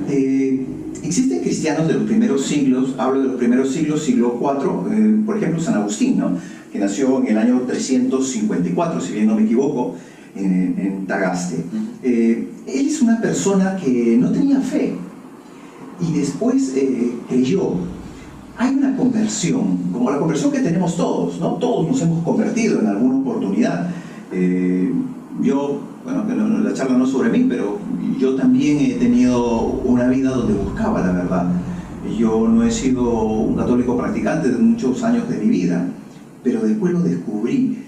existen cristianos de los primeros siglos, hablo de los primeros siglos, siglo IV, por ejemplo San Agustín, ¿no?, que nació en el año 354, si bien no me equivoco, en Tagaste. Él es una persona que no tenía fe y después creyó. Hay una conversión, como la conversión que tenemos todos, ¿no? Todos nos hemos convertido en alguna oportunidad. Bueno, la charla no es sobre mí, pero yo también he tenido una vida donde buscaba la verdad. Yo no he sido un católico practicante de muchos años de mi vida, pero después lo descubrí.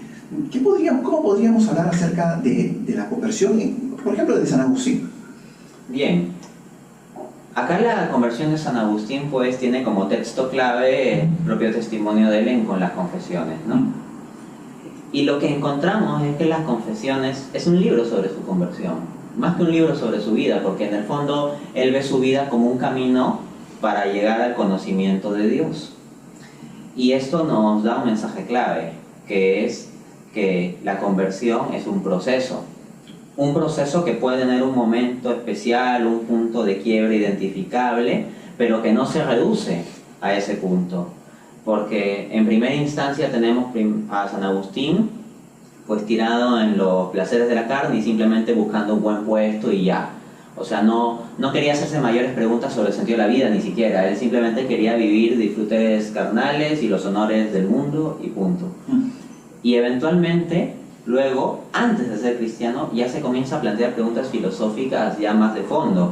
¿Cómo podríamos hablar acerca de la conversión, por ejemplo, de San Agustín? Bien, acá la conversión de San Agustín pues tiene como texto clave el propio testimonio de él con las confesiones, ¿no? Y lo que encontramos es que las confesiones es un libro sobre su conversión, más que un libro sobre su vida, porque en el fondo él ve su vida como un camino para llegar al conocimiento de Dios. Y esto nos da un mensaje clave, que es que la conversión es un proceso que puede tener un momento especial, un punto de quiebre identificable, pero que no se reduce a ese punto. Porque en primera instancia tenemos a San Agustín pues tirado en los placeres de la carne y simplemente buscando un buen puesto y ya. O sea, no quería hacerse mayores preguntas sobre el sentido de la vida, ni siquiera. Él simplemente quería vivir disfrutes carnales y los honores del mundo y punto. Y eventualmente, luego, antes de ser cristiano, ya se comienza a plantear preguntas filosóficas ya más de fondo,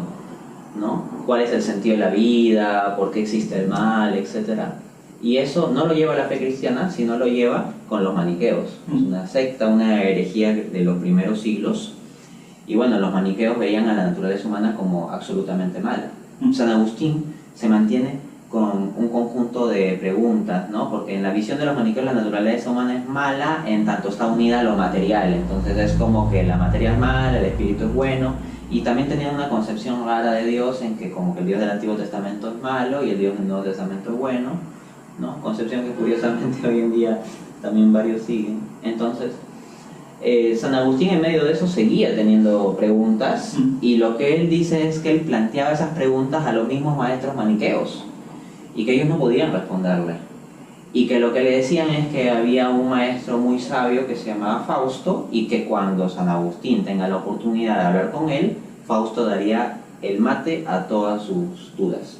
¿no? ¿Cuál es el sentido de la vida? ¿Por qué existe el mal? Etcétera. Y eso no lo lleva a la fe cristiana, sino lo lleva con los maniqueos. Es una secta, una herejía de los primeros siglos. Y bueno, los maniqueos veían a la naturaleza humana como absolutamente mala. San Agustín se mantiene con un conjunto de preguntas, ¿no? Porque en la visión de los maniqueos la naturaleza humana es mala en tanto está unida a lo material. Entonces es como que la materia es mala, el espíritu es bueno. Y también tenían una concepción rara de Dios en que como que el Dios del Antiguo Testamento es malo y el Dios del Nuevo Testamento es bueno, ¿no? Concepción que curiosamente hoy en día también varios siguen. Entonces, San Agustín en medio de eso seguía teniendo preguntas y lo que él dice es que él planteaba esas preguntas a los mismos maestros maniqueos y que ellos no podían responderle. Y que lo que le decían es que había un maestro muy sabio que se llamaba Fausto y que cuando San Agustín tenga la oportunidad de hablar con él, Fausto daría el mate a todas sus dudas.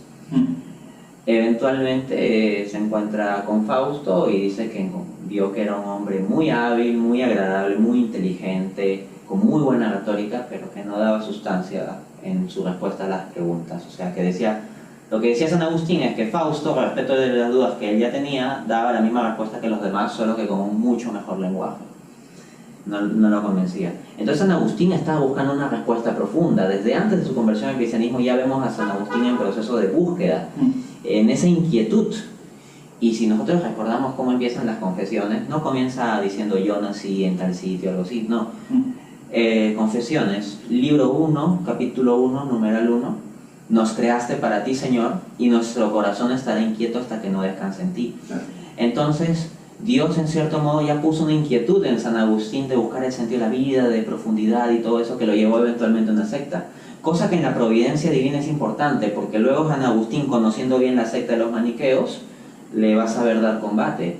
Eventualmente se encuentra con Fausto y dice que vio que era un hombre muy hábil, muy agradable, muy inteligente, con muy buena retórica, pero que no daba sustancia en su respuesta a las preguntas. O sea, que decía, lo que decía San Agustín es que Fausto, respecto de las dudas que él ya tenía, daba la misma respuesta que los demás, solo que con un mucho mejor lenguaje. No lo convencía. Entonces San Agustín estaba buscando una respuesta profunda. Desde antes de su conversión al cristianismo ya vemos a San Agustín en proceso de búsqueda, en esa inquietud. Y si nosotros recordamos cómo empiezan las confesiones, no comienza diciendo yo nací en tal sitio, algo así, no. Confesiones, libro 1, capítulo 1, numeral 1. Nos creaste para ti, Señor, y nuestro corazón estará inquieto hasta que no descanse en ti. Entonces, Dios en cierto modo ya puso una inquietud en San Agustín de buscar el sentido de la vida, de profundidad y todo eso que lo llevó eventualmente a una secta. Cosa que en la providencia divina es importante, porque luego San Agustín, conociendo bien la secta de los maniqueos, le va a saber dar combate.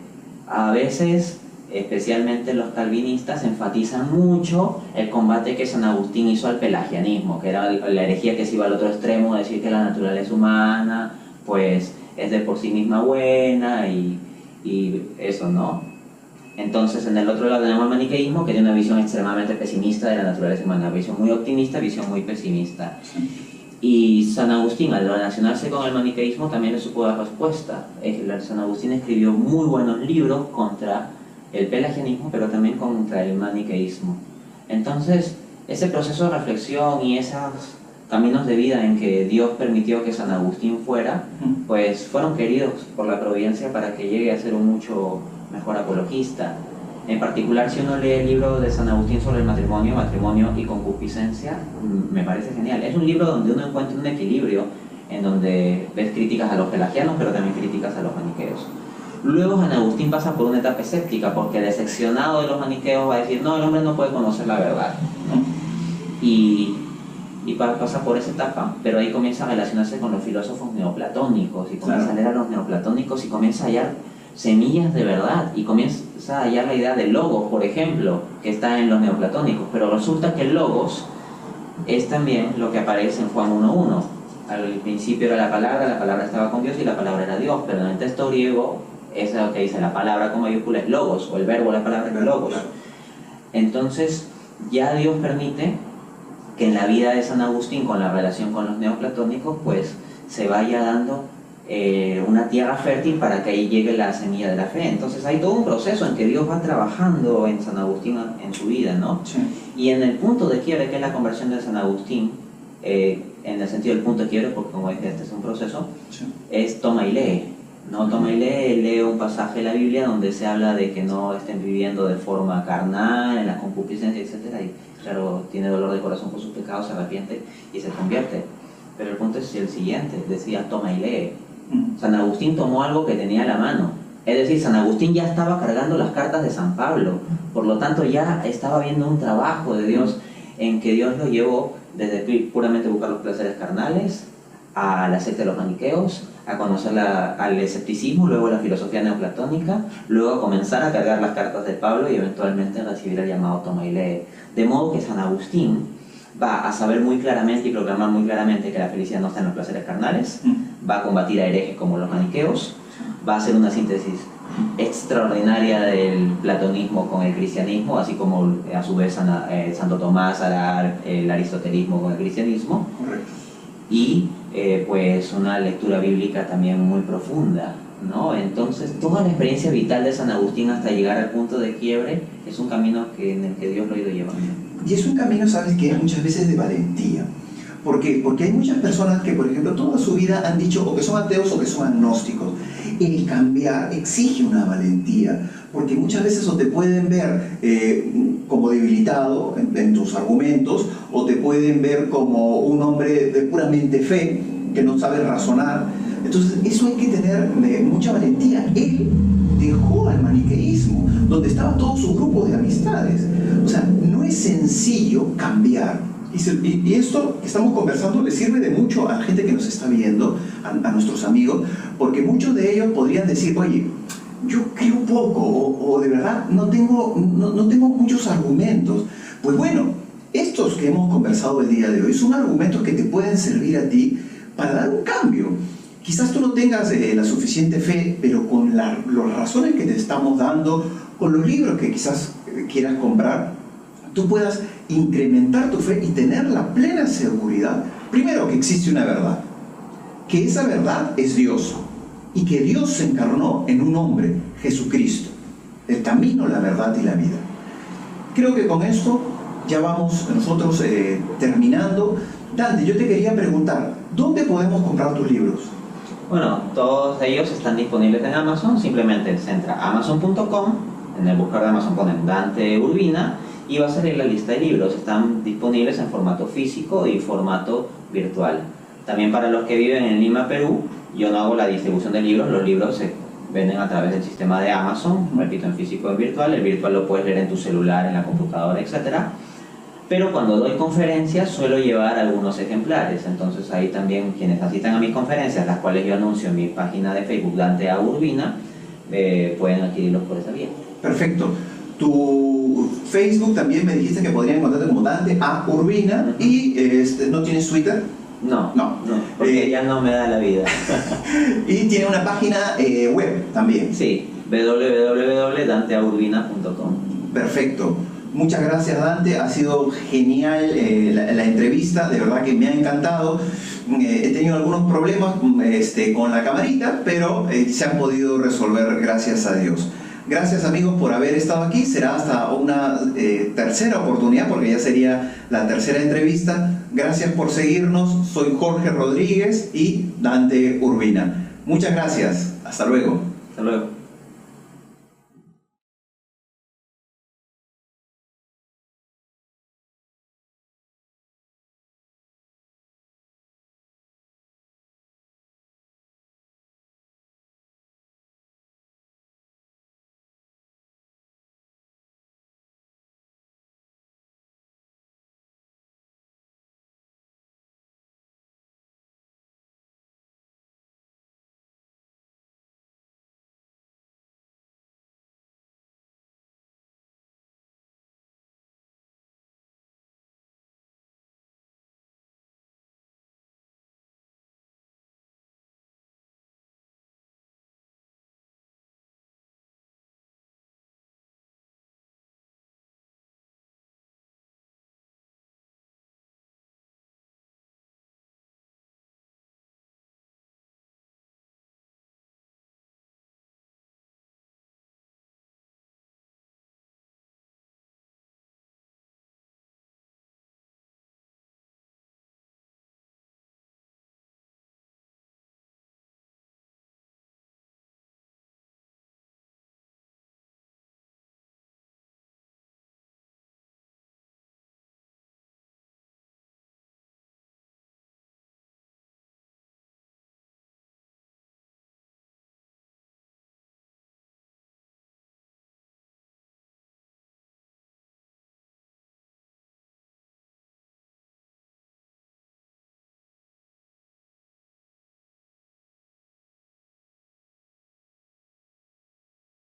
A veces, especialmente los calvinistas, enfatizan mucho el combate que San Agustín hizo al pelagianismo, que era la herejía que se iba al otro extremo, decir que la naturaleza humana pues es de por sí misma buena y eso, ¿no? Entonces en el otro lado tenemos el maniqueísmo, que tiene una visión extremadamente pesimista de la naturaleza humana, visión muy optimista, visión muy pesimista. Y San Agustín, al relacionarse con el maniqueísmo, también le supo dar respuesta. San Agustín escribió muy buenos libros contra el pelagianismo, pero también contra el maniqueísmo. Entonces, ese proceso de reflexión y esos caminos de vida en que Dios permitió que San Agustín fuera, pues fueron queridos por la providencia para que llegue a ser un mucho mejor apologista. En particular, si uno lee el libro de San Agustín sobre el matrimonio y concupiscencia, me parece genial. Es un libro donde uno encuentra un equilibrio, en donde ves críticas a los pelagianos, pero también críticas a los maniqueos. Luego San Agustín pasa por una etapa escéptica, porque decepcionado de los maniqueos va a decir, no, el hombre no puede conocer la verdad, ¿no? Y pasa por esa etapa, pero ahí comienza a relacionarse con los filósofos neoplatónicos, y comienza a leer a los neoplatónicos y comienza a hallar semillas de verdad, y comienza a hallar la idea del logos, por ejemplo, que está en los neoplatónicos, pero resulta que el logos es también lo que aparece en Juan 1.1. Al principio era la palabra estaba con Dios y la palabra era Dios, pero en el texto griego es lo que dice la palabra con mayúscula es logos, o el verbo, la palabra es logos. Entonces ya Dios permite que en la vida de San Agustín, con la relación con los neoplatónicos, pues se vaya dando una tierra fértil para que ahí llegue la semilla de la fe. Entonces hay todo un proceso en que Dios va trabajando en San Agustín en su vida, ¿no? Sí. Y en el punto de quiebre, que es la conversión de San Agustín, en el sentido del punto de quiebre, porque como dije, este es un proceso, Sí. es toma y lee, ¿no? Toma y lee un pasaje de la Biblia donde se habla de que no estén viviendo de forma carnal, en la concupiscencia, etc. Y claro, tiene dolor de corazón por sus pecados, se arrepiente y se convierte. Pero el punto es el siguiente, decía toma y lee. San Agustín tomó algo que tenía a la mano. Es decir, San Agustín ya estaba cargando las cartas de San Pablo. Por lo tanto, ya estaba viendo un trabajo de Dios en que Dios lo llevó desde puramente buscar los placeres carnales a la secta de los maniqueos, a conocer al escepticismo, luego la filosofía neoplatónica, luego a comenzar a cargar las cartas de Pablo y eventualmente recibir el llamado toma y lee. De modo que San Agustín va a saber muy claramente y proclamar muy claramente que la felicidad no está en los placeres carnales, va a combatir a herejes como los maniqueos, va a hacer una síntesis extraordinaria del platonismo con el cristianismo, así como a su vez Santo Tomás hará el aristotelismo con el cristianismo. Correcto. Y pues una lectura bíblica también muy profunda, ¿no? Entonces toda la experiencia vital de San Agustín hasta llegar al punto de quiebre es un camino en el que Dios lo ha ido llevando. Y es un camino, ¿sabes qué? Muchas veces de valentía. ¿Por qué? Porque hay muchas personas que, por ejemplo, toda su vida han dicho o que son ateos o que son agnósticos. El cambiar exige una valentía, porque muchas veces o te pueden ver como debilitado en tus argumentos, o te pueden ver como un hombre de puramente fe, que no sabe razonar. Entonces, eso hay que tener mucha valentía. Él dejó al maniqueísmo, donde estaba todo su grupo de amistades. O sea, no es sencillo cambiar. Y esto que estamos conversando le sirve de mucho a la gente que nos está viendo, a nuestros amigos, porque muchos de ellos podrían decir, oye, yo creo poco, o de verdad no tengo muchos argumentos. Pues bueno, estos que hemos conversado el día de hoy son argumentos que te pueden servir a ti para dar un cambio. Quizás tú no tengas la suficiente fe, pero con las razones que te estamos dando, con los libros que quizás quieras comprar, tú puedas incrementar tu fe y tener la plena seguridad, primero, que existe una verdad, que esa verdad es Dios, y que Dios se encarnó en un hombre, Jesucristo, el camino, la verdad y la vida. Creo que con esto ya vamos nosotros terminando. Dante, yo te quería preguntar, ¿dónde podemos comprar tus libros? Bueno, todos ellos están disponibles en Amazon. Simplemente se entra a amazon.com, en el buscador de Amazon ponen Dante Urbina y va a salir la lista de libros. Están disponibles en formato físico y formato virtual. También para los que viven en Lima, Perú, yo no hago la distribución de libros. Los libros se venden a través del sistema de Amazon, repito, en físico y en virtual. El virtual lo puedes leer en tu celular, en la computadora, etc. Pero cuando doy conferencias suelo llevar algunos ejemplares. Entonces ahí también quienes asistan a mis conferencias, las cuales yo anuncio en mi página de Facebook Dante A. Urbina, pueden adquirirlos por esa vía. Perfecto. Tu Facebook también me dijiste que podrían encontrarte como Dante A. Urbina. Y ¿no tienes Twitter? No, porque ya no me da la vida. Y tiene una página web también. Sí, www.danteaurbina.com. Perfecto. Muchas gracias, Dante, ha sido genial la entrevista, de verdad que me ha encantado. He tenido algunos problemas con la camarita, pero se han podido resolver, gracias a Dios. Gracias, amigos, por haber estado aquí. Será hasta una tercera oportunidad, porque ya sería la tercera entrevista. Gracias por seguirnos. Soy Jorge Rodríguez y Dante Urbina. Muchas gracias. Hasta luego. Hasta luego.